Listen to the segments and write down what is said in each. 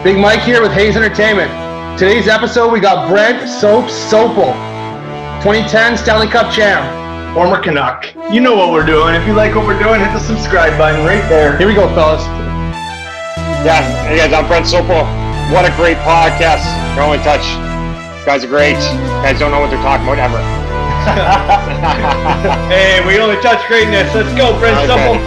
Big Mike here with Hayes Entertainment. Today's episode, we got Brent Sopel, 2010 Stanley Cup champ. Former Canuck. You know what we're doing. If you like what we're doing, hit the subscribe button right there. Here we go, fellas. Yeah, hey guys, I'm Brent Sopel. What a great podcast. You're only touch. You guys are great. You guys don't know what they're talking about ever. Hey, we only touch greatness. Let's go, Brent Sopel.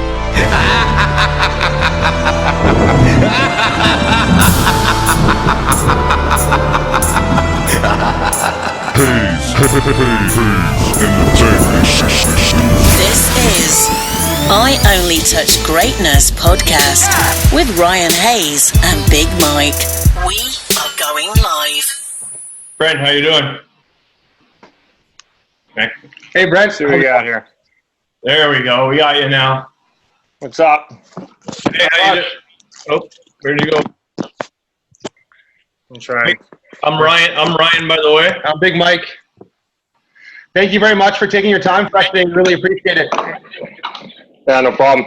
This is I Only Touch Greatness podcast with Ryan Hayes and Big Mike. We are going live. Brent, how you doing? Okay. Hey, Brent. See what we got here. There we go. We got you now. What's up? Hey, how you doing? Oh, where'd you go? I'm trying. I'm Ryan, by the way. I'm Big Mike. Thank you very much for taking your time for us today. Really appreciate it. Yeah, no problem.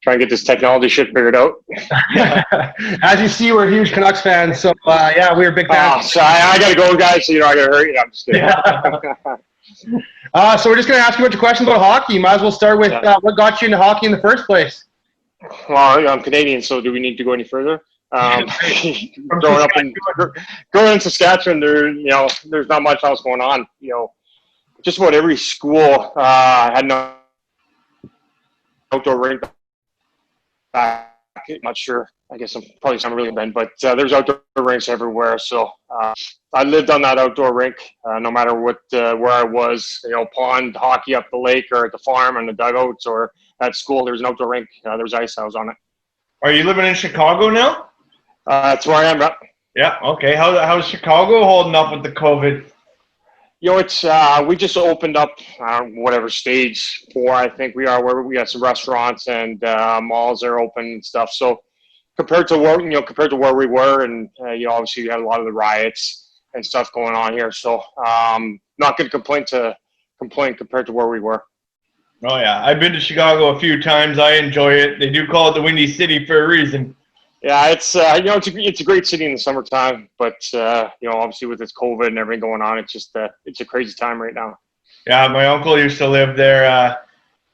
Try and get this technology shit figured out. As you see, we're huge Canucks fans, so yeah, we're big fans. So I gotta go, guys. So I gotta hurry. I'm just kidding. So we're just going to ask you a bunch of questions about hockey. You might as well start with what got you into hockey in the first place? Well, I'm Canadian, so do we need to go any growing in Saskatchewan, there's not much else going on. Just about every school had an outdoor rink. I'm not sure. I guess I'm probably some really bad, but there's outdoor rinks everywhere. So I lived on that outdoor rink, no matter what where I was. Pond hockey up the lake, or at the farm, in the dugouts, or at school. There's an outdoor rink. There's ice. I was on it. Are you living in Chicago now? That's where I am. Right? Yeah. Okay. How's Chicago holding up with the COVID? It's we just opened up whatever stage 4 I think we are, where we got some restaurants and malls are open and stuff. So compared to where we were, and obviously you had a lot of the riots and stuff going on here. So not going to complain compared to where we were. Oh yeah, I've been to Chicago a few times. I enjoy it. They do call it the Windy City for a reason. Yeah, it's it's a great city in the summertime, but obviously with this COVID and everything going on, it's just it's a crazy time right now. Yeah, my uncle used to live there,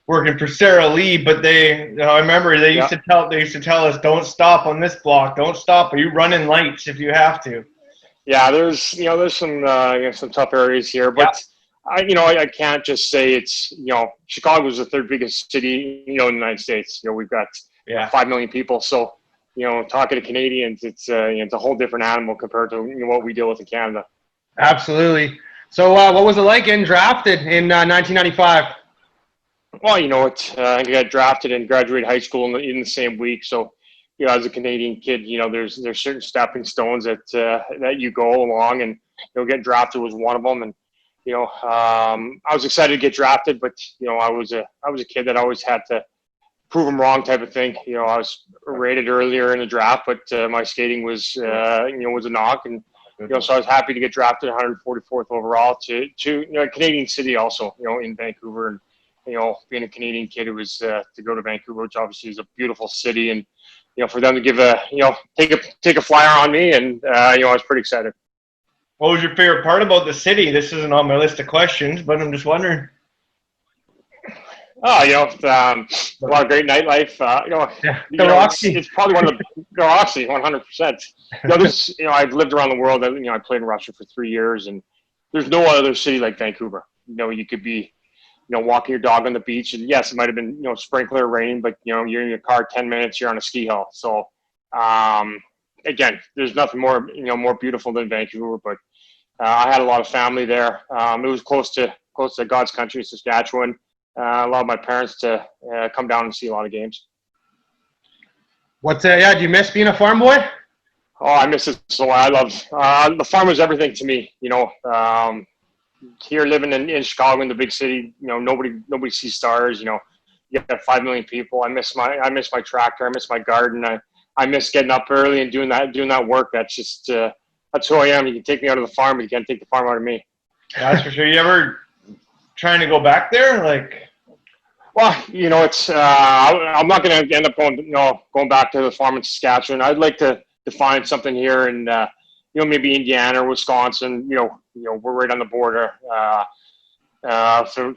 working for Sarah Lee, but I remember they used to tell us, don't stop on this block, don't stop. Are you running lights if you have to? Yeah, there's some tough areas here, but I can't just say it's Chicago is the third biggest city in the United States. We've got 5 million people, so. Talking to Canadians, it's a whole different animal compared to what we deal with in Canada. Absolutely. So what was it like getting drafted in 1995? Well, I got drafted and graduated high school in the same week. So, as a Canadian kid, there's certain stepping stones that you go along, and getting drafted was one of them. And I was excited to get drafted, but I was a kid that always had to prove them wrong type of thing. I was rated earlier in the draft, but my skating was a knock, and so I was happy to get drafted 144th overall to a Canadian city also, in Vancouver, and being a Canadian kid, it was to go to Vancouver, which obviously is a beautiful city, and for them to give take a flyer on me, and I was pretty excited. What was your favorite part about the city? This isn't on my list of questions, but I'm just wondering. Oh, a lot of great nightlife. The Roxy. It's probably one of the Roxy, 100%. I've lived around the world. I played in Russia for 3 years, and there's no other city like Vancouver. You could be, walking your dog on the beach, and yes, it might have been, sprinkler rain, but you're in your car 10 minutes, you're on a ski hill. So, again, there's nothing more, more beautiful than Vancouver. But I had a lot of family there. It was close to God's country, Saskatchewan. Allowed my parents to come down and see a lot of games. Do you miss being a farm boy? Oh, I miss it so. I love the farm was everything to me. Here living in Chicago, in the big city, nobody sees stars. You got 5 million people. I miss my tractor. I miss my garden. I miss getting up early and doing that work. That's just that's who I am. You can take me out of the farm, but you can't take the farm out of me. That's for sure. You ever trying to go back there? Well, it's I'm not going to end up going back to the farm in Saskatchewan. I'd like to find something here in, maybe Indiana or Wisconsin. We're right on the border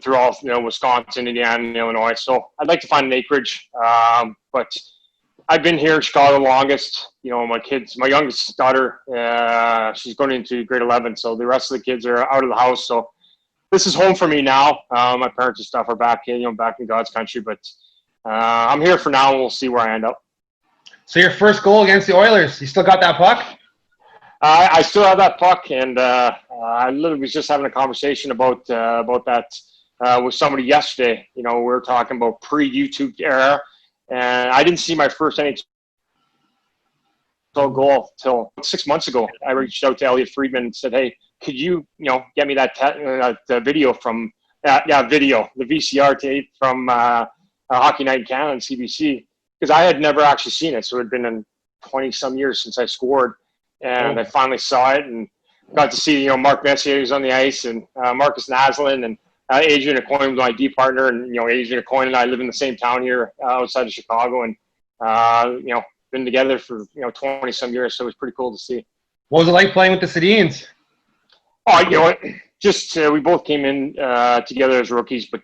through all, Wisconsin, Indiana, and Illinois. So I'd like to find an acreage, but I've been here in Chicago the longest. My youngest daughter, she's going into grade 11, so the rest of the kids are out of the house. So this is home for me now. My parents and stuff are back in God's country, but I'm here for now, and we'll see where I end up. So your first goal against the Oilers, you still got that puck? I still have that puck, and I literally was just having a conversation about that with somebody yesterday. We were talking about pre-YouTube era, and I didn't see my first NHL goal till 6 months ago. I reached out to Elliot Friedman and said, "Hey, could you get me that video from the VCR tape from Hockey Night in Canada and CBC?" Because I had never actually seen it, so it had been in 20-some years since I scored. And I finally saw it and got to see, Mark Messier was on the ice, and Marcus Naslin, and Adrian Aucoin was my D partner. And, Adrian Aucoin and I live in the same town here outside of Chicago, and, been together for, 20-some years. So it was pretty cool to see. What was it like playing with the Sedins? Oh, we both came in together as rookies, but,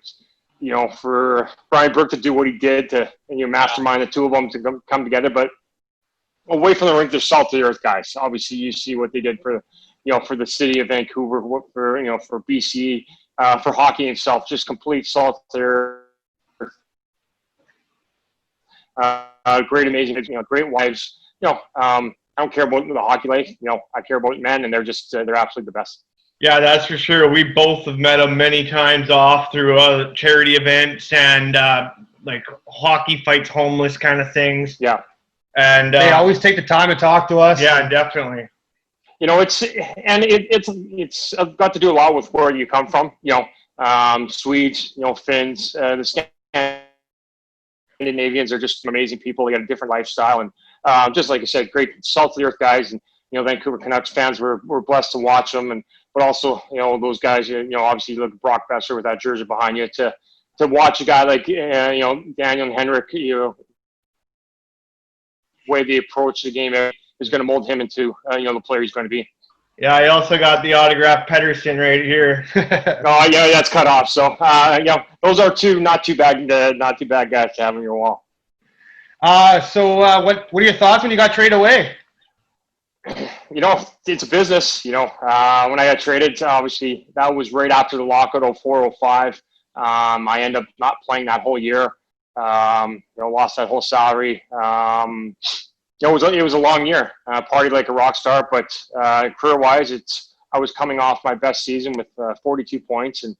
for Brian Burke to do what he did to, mastermind the two of them to come together. But away from the rink, they're salt of the earth guys. Obviously, you see what they did for the city of Vancouver, for BC, for hockey itself, just complete salt of the earth. Great, amazing, great wives. I don't care about the hockey life. I care about men, and they're absolutely the best. Yeah, that's for sure. We both have met them many times off through charity events and like hockey fights homeless kind of things. Yeah. And they always take the time to talk to us. Yeah, definitely. It's got to do a lot with where you come from. Swedes, Finns, the Scandinavians are just amazing people. They got a different lifestyle, and just like I said, great salt of the earth guys. And Vancouver Canucks fans, we're blessed to watch them, but also those guys. Obviously, you look at Brock Besser with that jersey behind you. To watch a guy like Daniel and Henrik, way they approach the game is going to mold him into the player he's going to be. Yeah, I also got the autographed Pedersen right here. Oh yeah, that's cut off. So those are two not too bad guys to have on your wall. So what are your thoughts when you got traded away? It's a business. When I got traded, obviously that was right after the lockout 04-05. I ended up not playing that whole year. Lost that whole salary. It was a long year. Partied like a rock star, but career-wise, I was coming off my best season with 42 points, and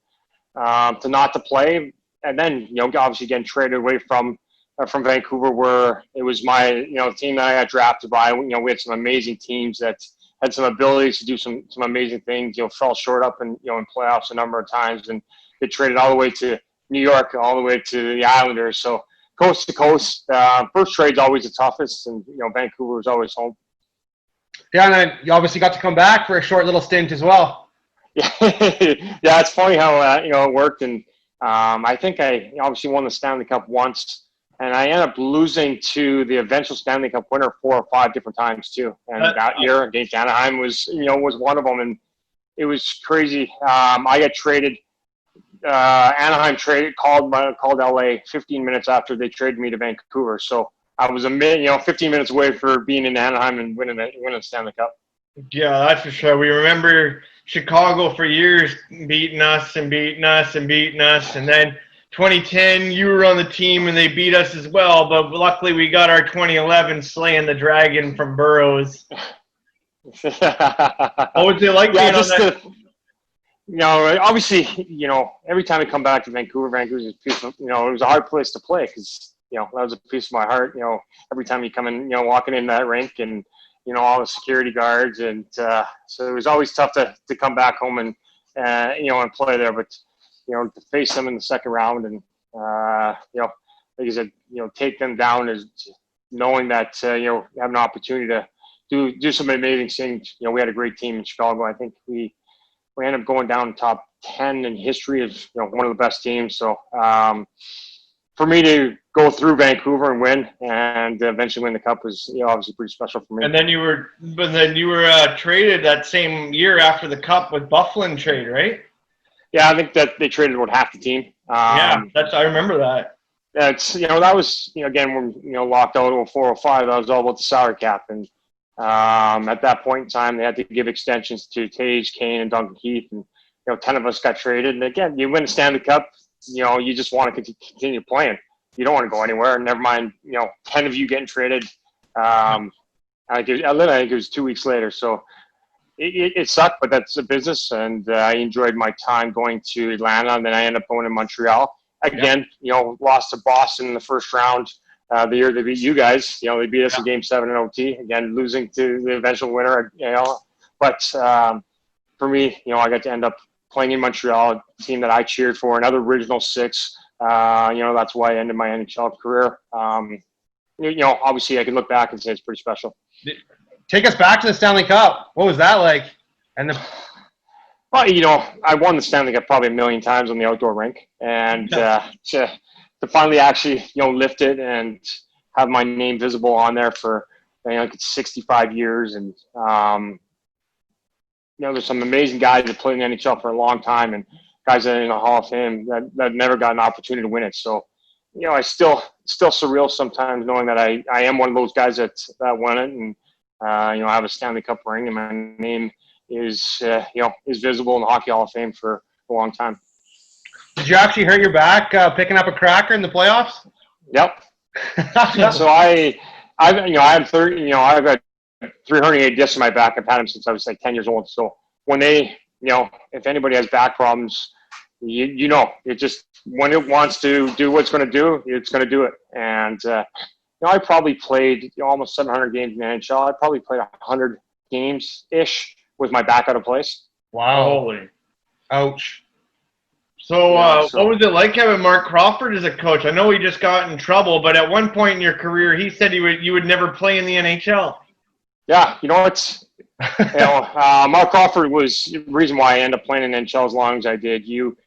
to not to play, and then obviously getting traded away from Vancouver, where it was my team that I got drafted by. We had some amazing teams that had some abilities to do some amazing things. Fell short up in playoffs a number of times, and they traded all the way to New York, all the way to the Islanders. So coast to coast, first trade's always the toughest, and Vancouver was always home. Yeah, and you obviously got to come back for a short little stint as well. Yeah, yeah, it's funny how it worked, and I think I obviously won the Stanley Cup once, and I ended up losing to the eventual Stanley Cup winner 4 or 5 different times too. And that year against Anaheim was one of them, and it was crazy. I got traded. Anaheim called LA 15 minutes after they traded me to Vancouver. So I was 15 minutes away for being in Anaheim and winning the Stanley Cup. Yeah, that's for sure. We remember Chicago for years beating us, and then 2010 you were on the team and they beat us as well. But luckily we got our 2011 slaying the dragon from Burroughs. What was it like being on that? Obviously, every time I come back to Vancouver's a piece of, it was a hard place to play because, that was a piece of my heart. Every time you come in, walking in that rink and, all the security guards. And so it was always tough to come back home and play there. But, to face them in the second round and, like I said, take them down is knowing that, you have an opportunity to do some amazing things. We had a great team in Chicago. I think we ended up going down top 10 in history of one of the best teams. So for me to go through Vancouver and win, and eventually win the cup was, obviously pretty special for me. And then you were traded that same year after the cup with Bufflin trade, right? Yeah, I think that they traded about half the team. I remember that. That's that was again when locked out of 405. That was all about the salary cap, and at that point in time, they had to give extensions to Tage, Kane, and Duncan Keith, and 10 of us got traded. And again, you win the Stanley Cup, you just want to continue playing. You don't want to go anywhere. Never mind, 10 of you getting traded. I think it was 2 weeks later. So it sucked, but that's a business. And I enjoyed my time going to Atlanta, and then I ended up going to Montreal. Again, lost to Boston in the first round. The year they beat you guys, they beat us in Game 7 in OT. Again, losing to the eventual winner. But for me, I got to end up playing in Montreal, a team that I cheered for, another Original Six. That's why I ended my NHL career. Obviously, I can look back and say it's pretty special. Take us back to the Stanley Cup. What was that like? Well, I won the Stanley Cup probably a million times on the outdoor rink, and to finally actually lift it and have my name visible on there for like 65 years, and there's some amazing guys that played in the NHL for a long time, and guys that are in the Hall of Fame that never got an opportunity to win it. So, I still surreal sometimes knowing that I am one of those guys that won it, and I have a Stanley Cup ring, and my name is visible in the Hockey Hall of Fame for a long time. Did you actually hurt your back picking up a cracker in the playoffs? Yep. So I have 30. I've got 3 herniated discs in my back. I've had them since I was like 10 years old. So when they, if anybody has back problems, it just, when it wants to do what it's going to do, it's going to do it. And I probably played almost 700 games in the NHL. I probably played 100 games ish with my back out of place. Wow. Holy. Ouch. So, what was it like having Mark Crawford as a coach? I know he just got in trouble, but at one point in your career, he said you would never play in the NHL. Yeah, Mark Crawford was the reason why I ended up playing in the NHL as long as I did. You've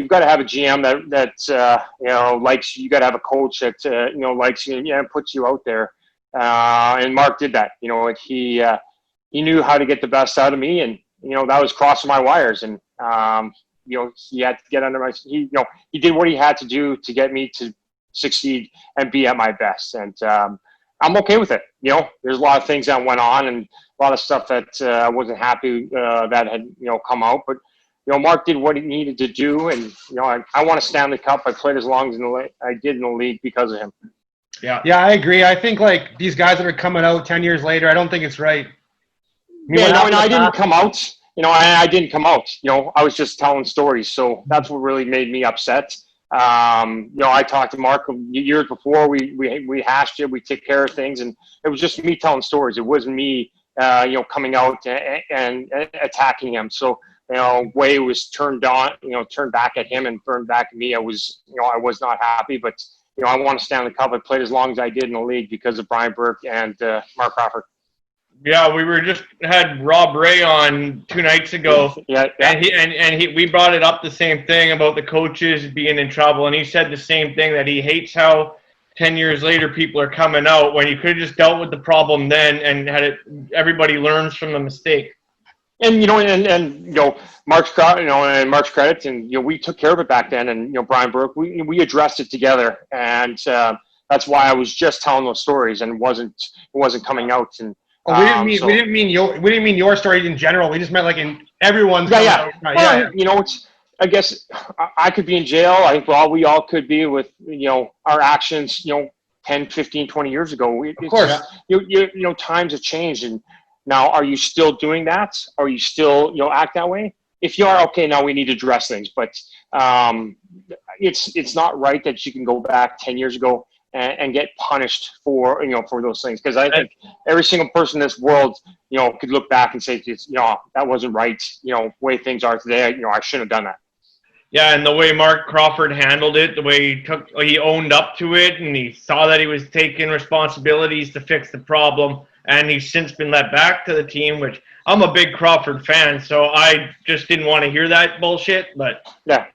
got to have a GM that likes you. You got to have a coach that likes you and puts you out there. And Mark did that. He knew how to get the best out of me, and that was crossing my wires. And he had to get under my. He did what he had to do to get me to succeed and be at my best. And I'm okay with it. There's a lot of things that went on and a lot of stuff that I wasn't happy that had come out. But Mark did what he needed to do, and I won a Stanley Cup. I played as long as I did in the league because of him. Yeah, I agree. I think like these guys that are coming out 10 years later, I don't think it's right. I didn't come out. I didn't come out. I was just telling stories. So that's what really made me upset. I talked to Mark years before. We hashed it. We took care of things, and it was just me telling stories. It wasn't me, coming out and attacking him. So, way was turned back at him and turned back at me. I was not happy, but I won a Stanley Cup. I played as long as I did in the league because of Brian Burke and Mark Crawford. Yeah, we had Rob Ray on 2 nights ago. Yeah. And we brought it up the same thing about the coaches being in trouble, and he said the same thing, that he hates how 10 years later people are coming out when you could have just dealt with the problem then and had it. Everybody learns from the mistake. And Mark's credit, and we took care of it back then. And Brian Burke, we addressed it together, and that's why I was just telling those stories and it wasn't coming out. And we didn't mean your story in general. We just meant like in everyone's. Yeah. I guess I could be in jail. I think we all could be with our actions 10, 15, 20 years ago. Of course. Times have changed, and now are you still doing that? Are you still act that way? If you are, okay, now we need to address things. But it's not right that you can go back 10 years ago and get punished for those things, because I think every single person in this world could look back and say that wasn't right, way things are today. I shouldn't have done that. Yeah, and the way Mark Crawford handled it, the way he owned up to it, and he saw that he was taking responsibilities to fix the problem, and he's since been let back to the team, which I'm a big Crawford fan, so I just didn't want to hear that bullshit. But yeah.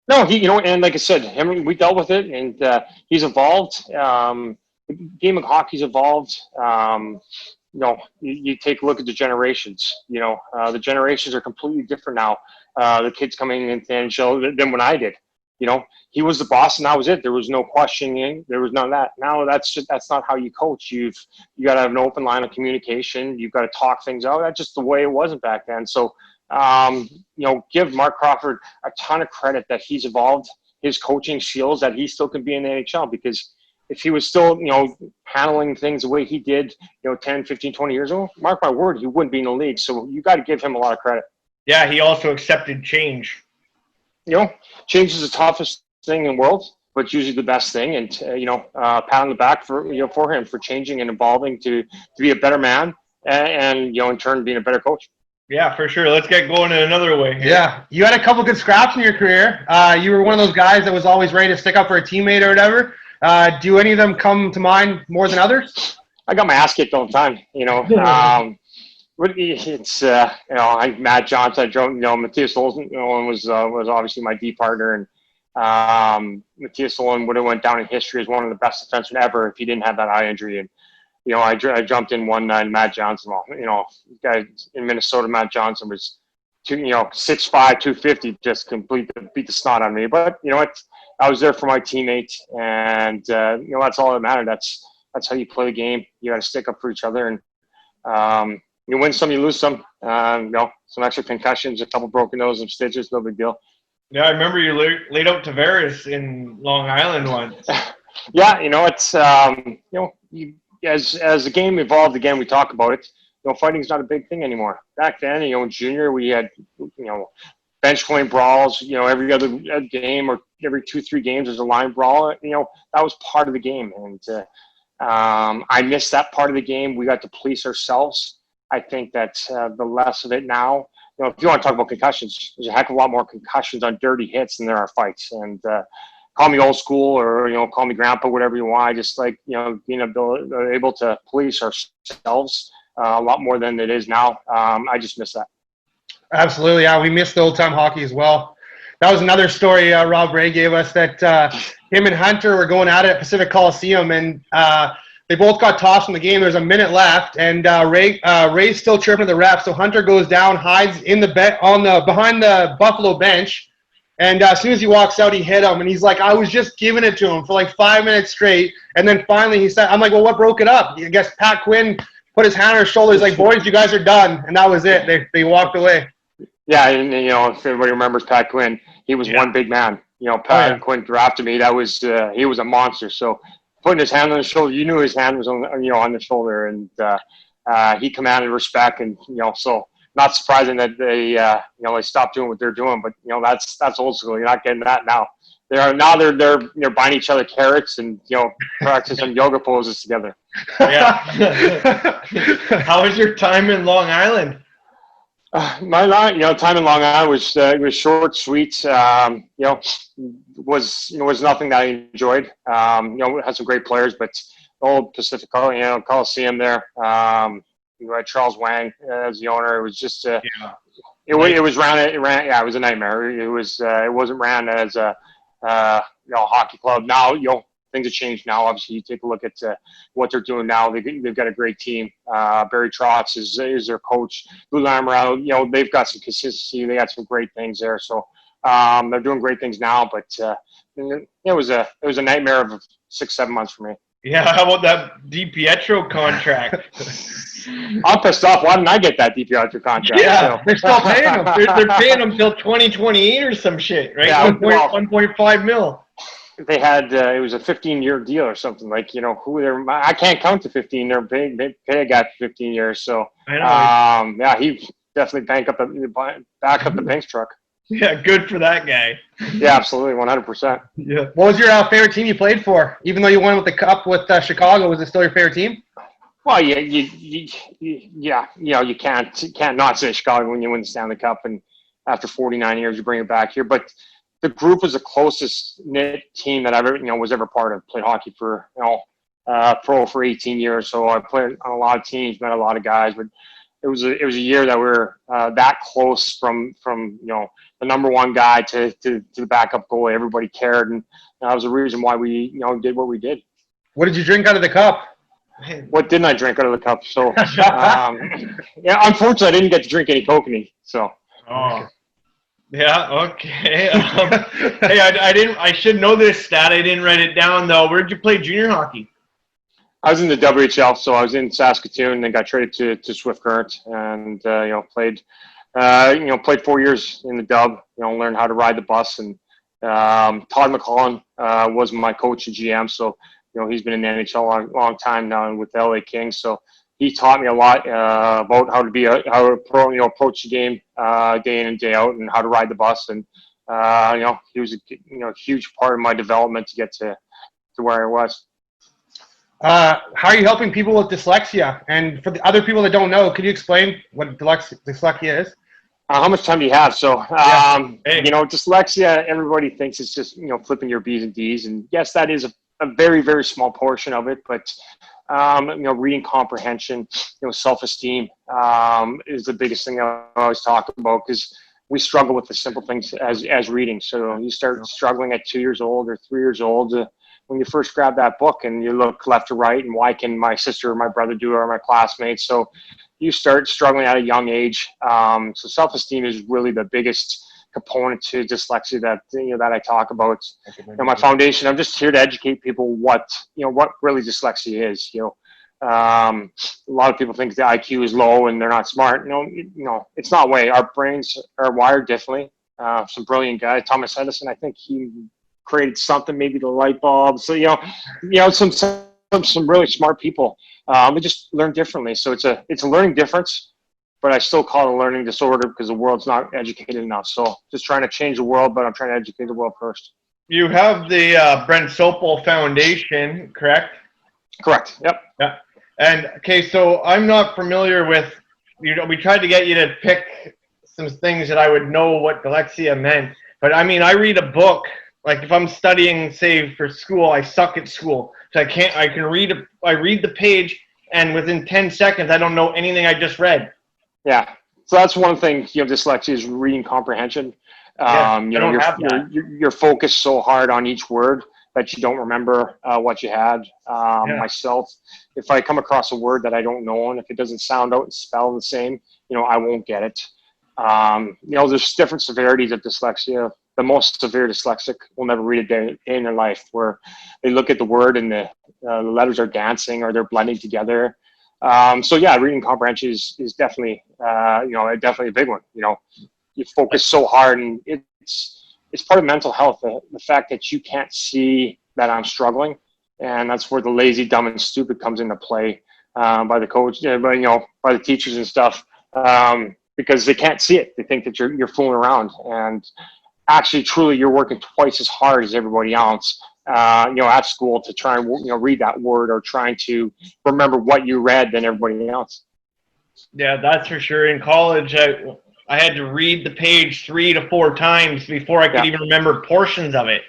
No, and like I said, we dealt with it, and he's evolved. The game of hockey's evolved. You take a look at the generations. The generations are completely different now. The kids coming into the NHL than when I did. He was the boss, and that was it. There was no questioning. There was none of that. Now that's not how you coach. You got to have an open line of communication. You've got to talk things out. That's just the way it wasn't back then. So, give Mark Crawford a ton of credit that he's evolved his coaching skills, that he still can be in the NHL, because if he was still, handling things the way he did, 10, 15, 20 years ago, mark my word, he wouldn't be in the league. So you got to give him a lot of credit. Yeah, he also accepted change. Change is the toughest thing in the world, but it's usually the best thing. And, pat on the back for him for changing and evolving to be a better man and in turn, being a better coach. Yeah, for sure. Let's get going in another way here. Yeah, you had a couple good scraps in your career. You were one of those guys that was always ready to stick up for a teammate or whatever. Do any of them come to mind more than others? I got my ass kicked all the time, It's Matt Johnson. I drove. Matthias Olsson was obviously my D partner, and Matthias Olsson would have went down in history as one of the best defensemen ever if he didn't have that eye injury. And I jumped in one night. Matt Johnson, guy in Minnesota, Matt Johnson was 6'5", 250, just beat the snot on me. But I was there for my teammates, and that's all that mattered. That's how you play the game. You got to stick up for each other, and you win some, you lose some. Some extra concussions, a couple broken noses, some stitches, no big deal. Yeah, I remember you laid out Tavares in Long Island once. Yeah, it's as the game evolved, again, we talk about it. Fighting's not a big thing anymore. Back then, in junior, we had bench coin brawls. Every other game or every 2-3 games there's a line brawl. That was part of the game, and I missed that part of the game. We got to police ourselves. I think that the less of it now. If you want to talk about concussions, there's a heck of a lot more concussions on dirty hits than there are fights. And call me old school or call me grandpa, whatever you want. I just like being able to police ourselves a lot more than it is now. I just miss that. Absolutely, yeah. We missed the old time hockey as well. That was another story Rob Ray gave us, that him and Hunter were going at it at Pacific Coliseum, and they both got tossed in the game. There's a minute left, and Ray's still chirping at the ref. So Hunter goes down, hides in the behind the Buffalo bench, and as soon as he walks out, he hit him. And he's like, "I was just giving it to him for like 5 minutes straight." And then finally he said, "I'm like, well, what broke it up?" I guess Pat Quinn put his hand on his shoulder. He's like, "Boys, you guys are done," and that was it. They walked away. Yeah, and if everybody remembers Pat Quinn, he was one big man. Pat Quinn drafted me. That was he was a monster. So putting his hand on his shoulder, you knew his hand was on the shoulder, and he commanded respect. And so not surprising that they stopped doing what they're doing. But that's old school. You're not getting that now. They're buying each other carrots and practicing some yoga poses together. Yeah. How was your time in Long Island? My time in Long Island was short, sweet. Was nothing that I enjoyed. Had some great players, but old Pacific, Coliseum there. You had Charles Wang as the owner. It was just it was ran. It was a nightmare. It wasn't ran as a hockey club. Now things have changed now. Obviously, you take a look at what they're doing now. They've got a great team. Barry Trotz is their coach. Lou Lamorello, they've got some consistency. They got some great things there. So they're doing great things now. But it was a nightmare of 6-7 months for me. Yeah, how about that DiPietro contract? I'm pissed off. Why didn't I get that DiPietro contract? Yeah, they're still paying him. They're paying him till 2028 or some shit, right? Yeah, 1.5 mil. They had it was a 15-year deal or something, like I can't count to 15. They're paying a guy for 15 years, so he definitely back up the Banks truck. Yeah, good for that guy. Yeah, absolutely, 100%. Yeah. What was your favorite team you played for? Even though you won with the cup with Chicago, was it still your favorite team? Well, you can't not say Chicago when you win the Stanley Cup, and after 49 years you bring it back here, but. The group was the closest knit team that I've ever, was ever part of. Played hockey for, pro for 18 years. So I played on a lot of teams, met a lot of guys. But it was a year that we were that close from the number one guy to the backup goalie. Everybody cared, and that was the reason why we did what we did. What did you drink out of the cup? What didn't I drink out of the cup? So yeah, unfortunately, I didn't get to drink any kokanee. So. Oh. Yeah. Okay. Hey, I should know this stat. I didn't write it down though. Where did you play junior hockey? I was in the WHL, so I was in Saskatoon, then got traded to Swift Current, and played 4 years in the Dub. Learned how to ride the bus, and Todd McCollum was my coach and GM. So he's been in the NHL a long time now with the LA Kings. So he taught me a lot about how to approach the game day in and day out, and how to ride the bus. And he was a huge part of my development to get to where I was. How are you helping people with dyslexia? And for the other people that don't know, could you explain what dyslexia is? How much time do you have? So, dyslexia, everybody thinks it's just, flipping your B's and D's. And yes, that is a very, very small portion of it. But, reading comprehension, self-esteem is the biggest thing I always talk about, because we struggle with the simple things as reading. So you start struggling at 2 years old or 3 years old when you first grab that book and you look left to right, and why can my sister or my brother do it, or my classmates? So you start struggling at a young age. So self-esteem is really the biggest component to dyslexia that I talk about. My foundation, I'm just here to educate people what really dyslexia is. A lot of people think the IQ is low and they're not smart. No, it's not way. Our brains are wired differently. Some brilliant guy, Thomas Edison, I think he created something, maybe the light bulb. So some really smart people. They just learn differently. So it's a learning difference, but I still call it a learning disorder because the world's not educated enough. So just trying to change the world, but I'm trying to educate the world first. You have the Brent Sopel Foundation, correct? Correct. Yep. Yeah. And okay, so I'm not familiar with. We tried to get you to pick some things that I would know what dyslexia meant, but I mean, I read a book. Like if I'm studying, say, for school, I suck at school. So I read the page, and within 10 seconds, I don't know anything I just read. Yeah. So that's one thing, dyslexia is reading comprehension. You're focused so hard on each word that you don't remember what you had. Myself, if I come across a word that I don't know, and if it doesn't sound out and spell the same, I won't get it. There's different severities of dyslexia. The most severe dyslexic will never read a day in their life, where they look at the word and the letters are dancing or they're blending together. Reading comprehension is definitely, definitely a big one. You focus so hard, and it's part of mental health. The fact that you can't see that I'm struggling, and that's where the lazy, dumb, and stupid comes into play by the coach, by the teachers and stuff, because they can't see it. They think that you're fooling around, and actually, truly, you're working twice as hard as everybody else, at school to try and, read that word or trying to remember what you read than everybody else. Yeah, that's for sure. In college, I had to read the page 3 to 4 times before I could even remember portions of it.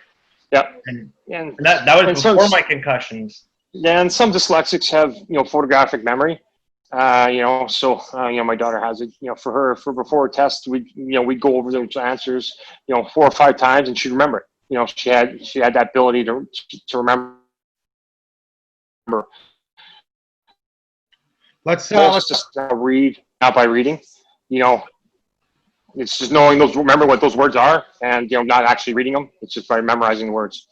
Yep. And that was before my concussions. Yeah, and some dyslexics have, photographic memory. My daughter has it. For before a test, we go over those answers, 4 or 5 times, and she'd remember it. She had that ability to remember. Let's just read, not by reading. It's just knowing remember what those words are, and not actually reading them. It's just by memorizing the words.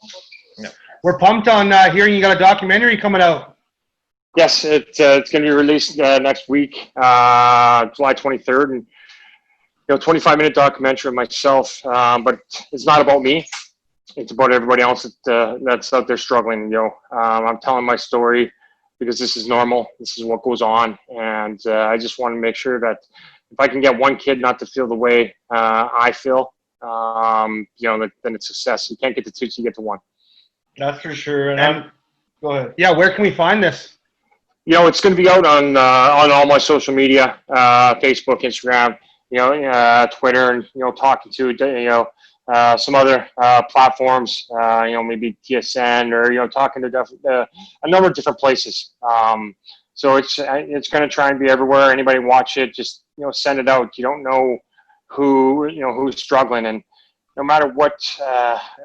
Yeah. We're pumped on hearing you got a documentary coming out. Yes, it's going to be released next week, July 23rd, and 25-minute documentary of myself. But it's not about me; it's about everybody else that's out there struggling. I'm telling my story because this is normal. This is what goes on, and I just want to make sure that if I can get one kid not to feel the way I feel, then it's success. You can't get to 2, so you get to 1. That's for sure. And go ahead. Yeah, where can we find this? It's going to be out on all my social media, Facebook, Instagram, Twitter, and talking to some other platforms, maybe TSN, or talking to a number of different places. So it's going to try and be everywhere. Anybody watch it, just, send it out. You don't know who's struggling, and no matter what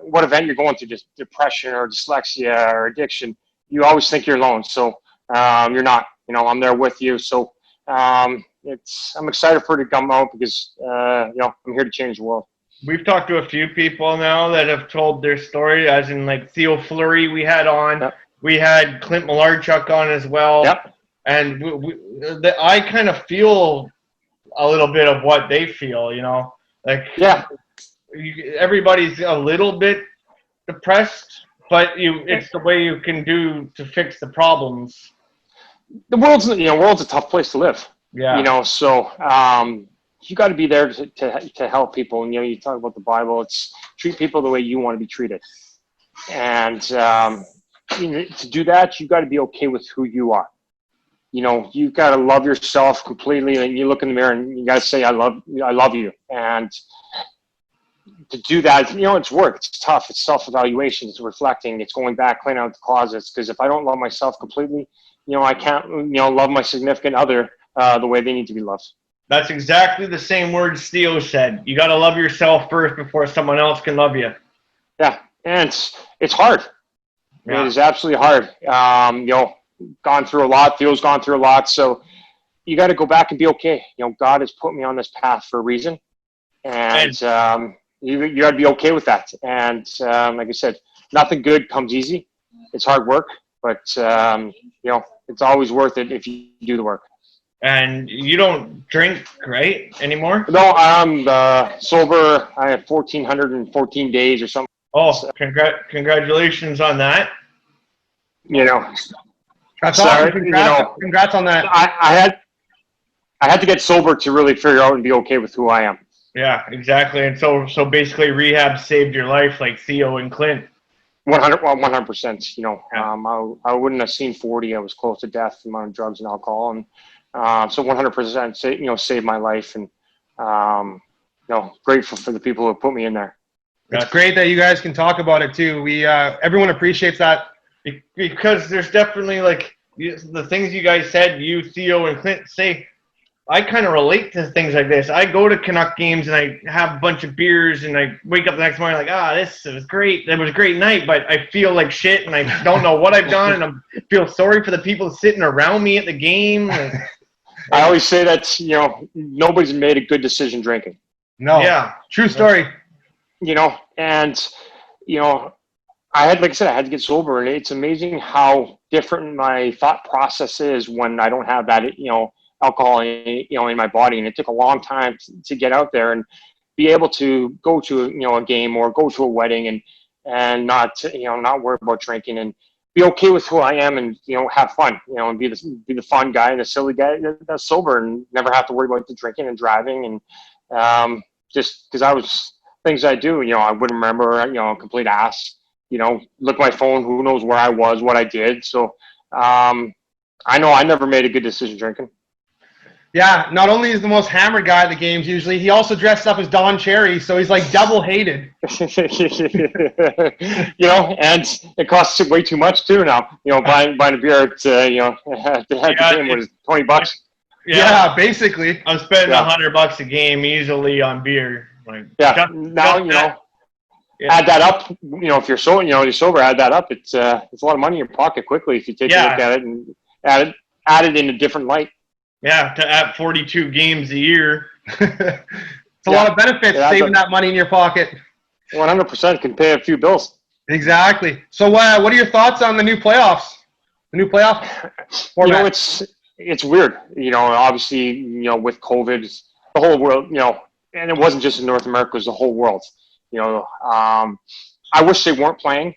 event you're going through, just depression or dyslexia or addiction, you always think you're alone. So you're not. I'm there with you. So I'm excited for it to come out because I'm here to change the world. We've talked to a few people now that have told their story, as in like Theo Fleury we had on. Yep. We had Clint Malarchuk on as well. Yep. And I kind of feel a little bit of what they feel, like everybody's a little bit depressed, but it's the way you can do to fix the problems. The world's a tough place to live. Yeah. So you got to be there to help people. And you talk about the Bible. It's treat people the way you want to be treated, and to do that, you got to be okay with who you are. You got to love yourself completely, and you look in the mirror and you got to say, I love you. And to do that, it's work. It's tough. It's self-evaluation. It's reflecting. It's going back, cleaning out the closets. Because if I don't love myself completely, I can't, love my significant other the way they need to be loved. That's exactly the same words Theo said. You got to love yourself first before someone else can love you. Yeah, and it's hard. Yeah. It is absolutely hard. Gone through a lot. Theo's gone through a lot. So you got to go back and be okay. God has put me on this path for a reason, and you got to be okay with that. And like I said, nothing good comes easy. It's hard work, but it's always worth it if you do the work. And you don't drink, right, anymore? No, I'm sober. I have 1,414 days or something. Oh, congratulations on that. That's awesome. Congrats on that. I had to get sober to really figure out and be okay with who I am. Yeah, exactly. And so basically rehab saved your life, like Theo and Clint. 100%. I wouldn't have seen 40. I was close to death on drugs and alcohol, and so 100% saved my life, and grateful for the people who put me in there. It's great that you guys can talk about it too. We everyone appreciates that. Because there's definitely, like, the things you guys said, you, Theo, and Clint say, I kind of relate to things like this. I go to Canuck games and I have a bunch of beers and I wake up the next morning like, this was great. It was a great night, but I feel like shit and I don't know what I've done, and I feel sorry for the people sitting around me at the game. I always say that, nobody's made a good decision drinking. No. Yeah. True story. And, I had to get sober, and it's amazing how different my thought process is when I don't have that, alcohol, in my body. And it took a long time to get out there and be able to go to, a game or go to a wedding and not worry about drinking and be okay with who I am and, have fun, and be the fun guy and the silly guy that's sober and never have to worry about the drinking and driving. And just because I was things I do, I wouldn't remember, a complete ass. Look at my phone, who knows where I was, what I did. So I know I never made a good decision drinking. Yeah, not only is the most hammered guy at the games usually, he also dressed up as Don Cherry, so he's like double hated. And it costs way too much too now. Buying a beer at the game was $20. Yeah, basically. I'm spending $100 a game easily on beer. Add that up. If you're sober, add that up. It's a lot of money in your pocket quickly if you take a look at it and add it in a different light. Yeah, to add 42 games a year. It's a lot of benefits saving that money in your pocket. 100% can pay a few bills. Exactly. So what are your thoughts on the new playoffs? The new playoff format? It's weird. Obviously, with COVID, the whole world, and it wasn't just in North America, it was the whole world. I wish they weren't playing.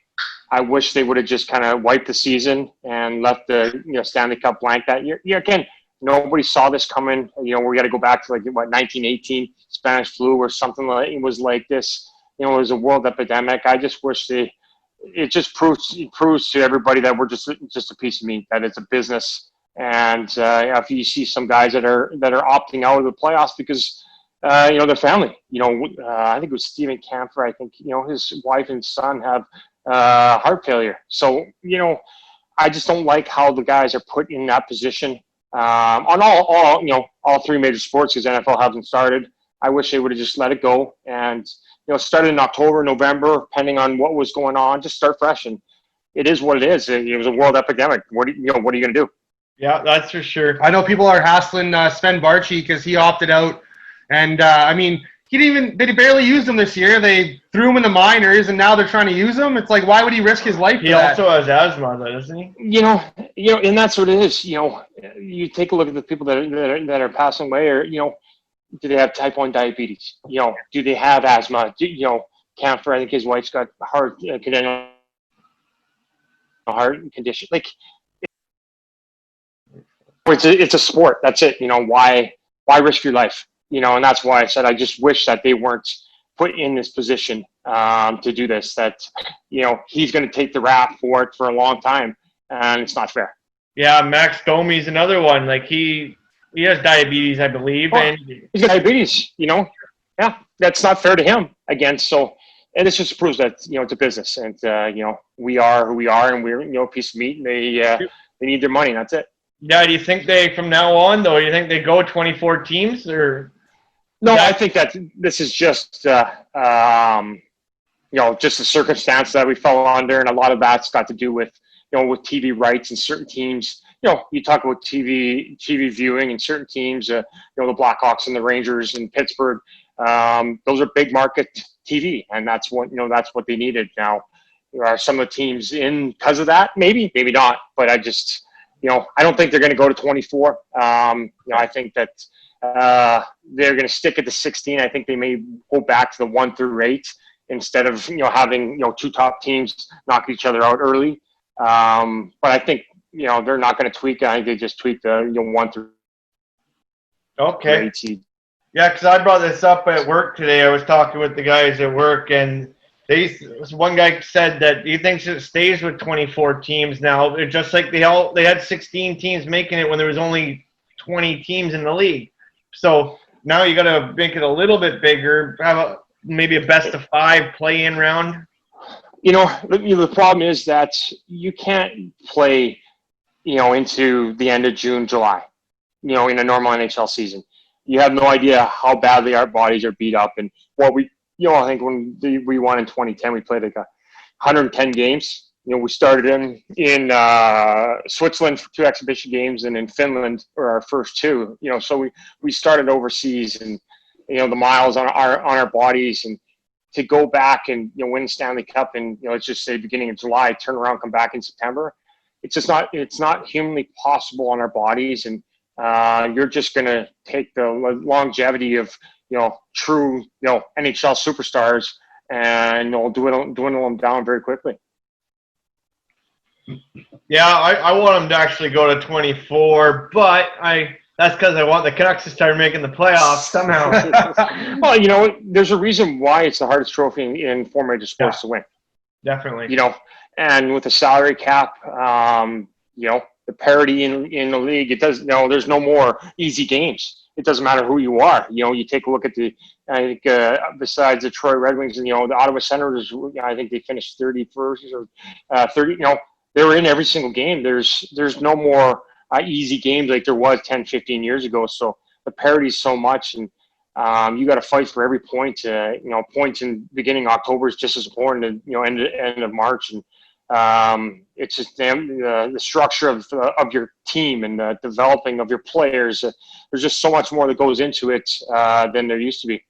I wish they would have just kind of wiped the season and left the Stanley Cup blank that year. Again, nobody saw this coming. We got to go back to 1918 Spanish flu or something like it was like this. It was a world epidemic. I just wish it just proves to everybody that we're just a piece of meat, that it's a business. And if you see some guys that are opting out of the playoffs because their family, I think it was Stephen Camphor. I think, his wife and son have heart failure. So, I just don't like how the guys are put in that position on all three major sports, because NFL hasn't started. I wish they would have just let it go and started in October, November, depending on what was going on. Just start fresh, and it is what it is. It was a world epidemic. What are you going to do? Yeah, that's for sure. I know people are hassling Sven Barchi because he opted out, and I mean, they barely used him this year. They threw him in the minors, and now they're trying to use him. It's like, why would he risk his life? He also has asthma, though, doesn't he? And that's what it is. You take a look at the people that are passing away, or do they have type 1 diabetes? Do they have asthma? Camphor, I think his wife's got heart condition. Like, it's a sport. That's it. Why risk your life? And that's why I said I just wish that they weren't put in this position to do this. That he's going to take the rap for it for a long time, and it's not fair. Yeah, Max Domi's another one. Like he has diabetes, I believe, and he's got diabetes. Yeah, that's not fair to him. Again, and this just proves that it's a business, and we are who we are, and we're a piece of meat, and they need their money, and that's it. Yeah, do you think from now on, though, you think they go 24 teams, or? No, I think that this is just, just the circumstance that we fell under, and a lot of that's got to do with, with TV rights and certain teams. You talk about TV viewing and certain teams, the Blackhawks and the Rangers and Pittsburgh. Those are big market TV, and that's what they needed. Now, there are some of the teams in because of that, maybe not, but I just. I don't think they're going to go to 24. I think that they're going to stick at the 16. I think they may go back to the 1 through 8 instead of having two top teams knock each other out early. But I think they're not going to tweak. I think they just tweak the 1 through 8 seed. Yeah, because I brought this up at work today. I was talking with the guys at work, and one guy said that he thinks it stays with 24 teams now. It's just like they had 16 teams making it when there was only 20 teams in the league. So now you got to make it a little bit bigger, have maybe a best of 5 play-in round. The problem is that you can't play, into the end of June, July, in a normal NHL season. You have no idea how badly our bodies are beat up, and what we. I think when we won in 2010, we played like 110 games. We started in Switzerland for 2 exhibition games, and in Finland for our first 2. So we started overseas, and the miles on our bodies, and to go back and win Stanley Cup, and let's just say beginning of July, turn around, come back in September. It's not humanly possible on our bodies, and you're just going to take the longevity of true, NHL superstars, and dwindle them down very quickly. Yeah, I want them to actually go to 24, but that's because I want the Canucks to start making the playoffs somehow. Well, there's a reason why it's the hardest trophy in 4 major sports to win. Definitely. And with the salary cap, the parity in the league, there's no more easy games. It doesn't matter who you are. You take a look at I think besides the Detroit Red Wings and, the Ottawa Senators, I think they finished 31st or 30, they were in every single game. There's no more easy games like there was 10, 15 years ago. So the parity is so much, and you got to fight for every point. Points in beginning of October is just as important as, end of March. And it's just the structure of your team and the developing of your players. There's just so much more that goes into it than there used to be.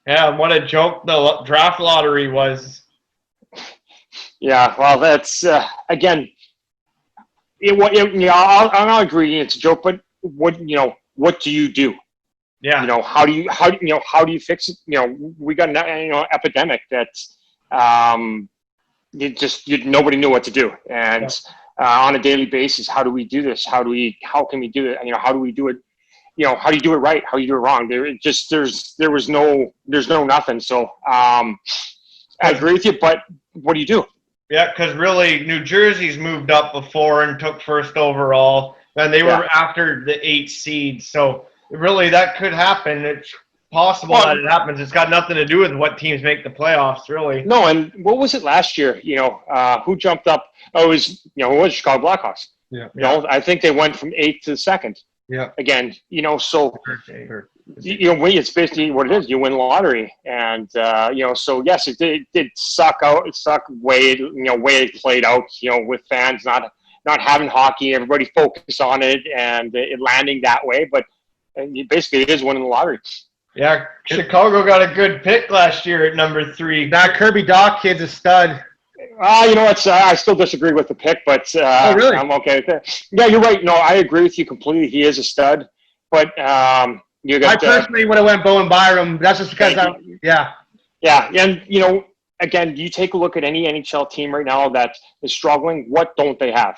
Yeah, what a joke the draft lottery was. Yeah, well, that's again. I'll agree it's a joke, but what do you do? Yeah. How do you fix it? We got an epidemic that nobody knew what to do, and on a daily basis, how do we do this? How can we do it? How do we do it? How do you do it right? How do you do it wrong? There's no nothing. So I agree with you, but what do you do? Yeah, because really, New Jersey's moved up before and took first overall, and they were after the 8 seed. So really, that could happen. possible that it happens. It's got nothing to do with what teams make the playoffs, really. No, and what was it last year? Who jumped up? Oh, it was Chicago Blackhawks. Yeah. I think they went from 8th to 2nd. Yeah. Again, so it's basically what it is. You win the lottery, and so yes, it did suck out. It sucked way it played out. With fans not having hockey, everybody focus on it, and it landing that way. But basically, it is winning the lottery. Yeah, Chicago got a good pick last year at number 3. That Kirby Dach kid's a stud. I still disagree with the pick, but oh, really? I'm okay with that. Yeah, you're right. No, I agree with you completely. He is a stud, but I personally would have went Bowen Byram. That's just because Yeah, and again, you take a look at any NHL team right now that is struggling. What don't they have?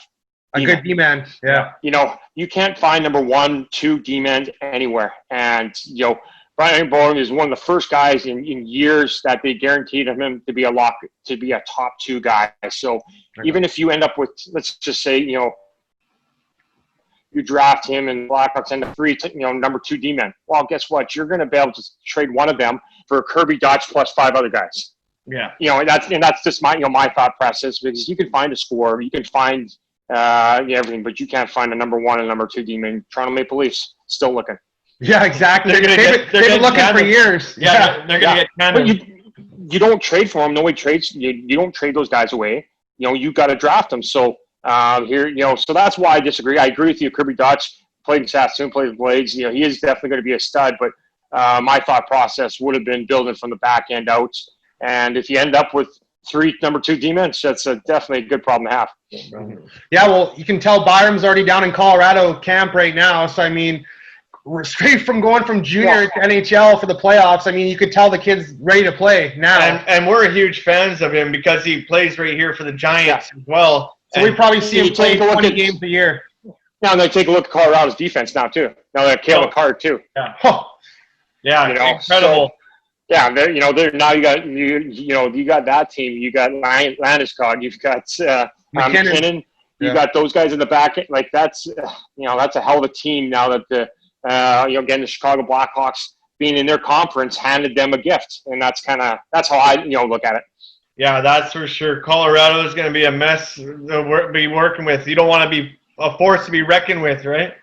A good D-man. Yeah. You can't find number 1, 2 D-men anywhere, and Brian Bowen is one of the first guys in years that they guaranteed him to be a top 2 guy. So even if you end up with, let's just say, you draft him and Blackhawks end up 3, number 2 D-men. Well, guess what? You're going to be able to trade one of them for Kirby Dach plus 5 other guys. Yeah. That's just my thought process, because you can find a scorer, you can find everything, but you can't find a number 1 and number 2 D-man. Toronto Maple Leafs still looking. Yeah, exactly. They've been looking for years. Yeah, they're going to get Canada. But you don't trade for them. Nobody trades. You don't trade those guys away. You got to draft them. So so that's why I disagree. I agree with you. Kirby Dach played in Saskatoon, played with Blades. He is definitely going to be a stud. But my thought process would have been building from the back end out. And if you end up with 3 number 2 D-men, that's definitely a good problem to have. Yeah, well, you can tell Byram's already down in Colorado camp right now. So, I mean, we're straight from going from junior to NHL for the playoffs. I mean, you could tell the kid's ready to play now. And we're huge fans of him because he plays right here for the Giants as well. So we probably see him play 20 games a year. Now they take a look at Colorado's defense now too. Now they have Cale McCarr too. Yeah. Incredible. So, they're now you got that team. You got Landeskog. You've got McKinnon. You got those guys in the back. Like that's a hell of a team now that again, the Chicago Blackhawks being in their conference handed them a gift, and that's how I look at it. Yeah, that's for sure. Colorado is going to be a mess to be working with. You don't want to be a force to be reckoned with, right?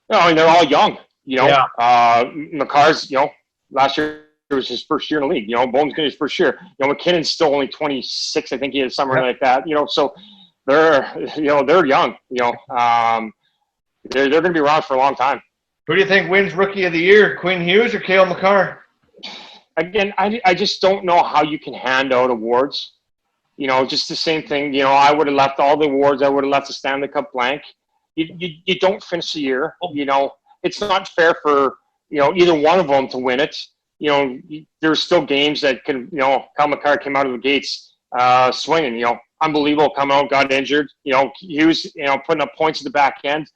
No, I mean they're all young. McCarr's last year it was his first year in the league. Bowen's getting his first year. McKinnon's still only 26, I think he is, somewhere like that. So they're young. They're going to be around for a long time. Who do you think wins Rookie of the Year, Quinn Hughes or Cale McCarr? Again, I just don't know how you can hand out awards. Just the same thing. I would have left all the awards. I would have left the Stanley Cup blank. You don't finish the year. It's not fair for either one of them to win it. There's still games that can. Cale McCarr came out of the gates swinging. Unbelievable. Come out, got injured. Hughes, putting up points at the back end.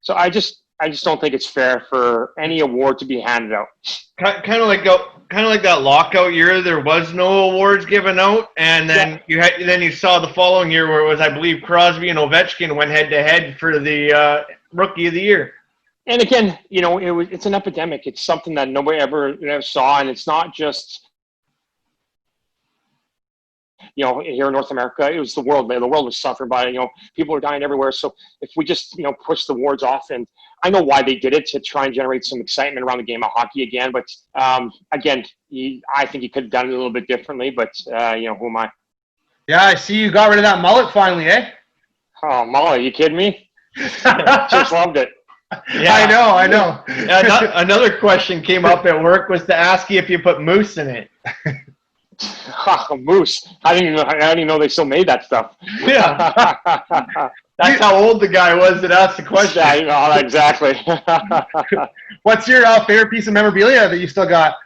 So I just don't think it's fair for any award to be handed out. Kind of like that lockout year, there was no awards given out, and then you saw the following year where it was, I believe, Crosby and Ovechkin went head to head for the Rookie of the Year. And again, it's an epidemic. It's something that nobody ever saw, and it's not just here in North America. It was the world. The world was suffering by it. People are dying everywhere. So if we just push the awards off, and I know why they did it, to try and generate some excitement around the game of hockey again. But again, I think you could have done it a little bit differently. But who am I? Yeah, I see you got rid of that mullet finally, eh? Oh, mullet! Are you kidding me? Just loved it. Yeah, I know. Another question came up at work was to ask you if you put moose in it. Moose! I didn't even know they still made that stuff. Yeah, that's how old the guy was that asked the question. Yeah, exactly. What's your favorite piece of memorabilia that you still got?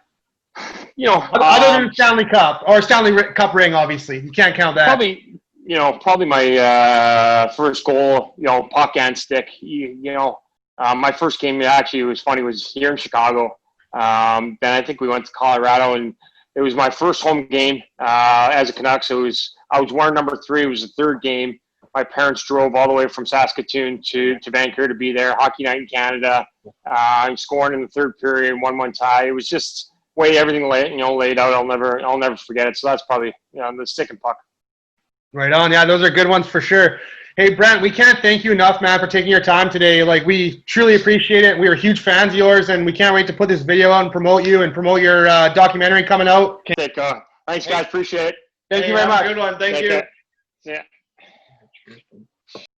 Other than Stanley Cup or Stanley Cup ring, obviously you can't count that. Probably my first goal. Puck and stick. My first game actually was funny. Was here in Chicago. Then I think we went to Colorado, and it was my first home game as a Canuck. So I was wearing number 3. It was the third game. My parents drove all the way from Saskatoon to Vancouver to be there. Hockey night in Canada. I'm scoring in the third period, 1-1 tie. It was just way everything laid out, I'll never forget it. So that's probably the stick and puck. Right on. Yeah, those are good ones for sure. Hey, Brent, we can't thank you enough, man, for taking your time today. Like, we truly appreciate it. We are huge fans of yours, and we can't wait to put this video out and promote you and promote your documentary coming out. Thanks, guys. Appreciate it. Thank you very much. Good one. Thank you. Yeah.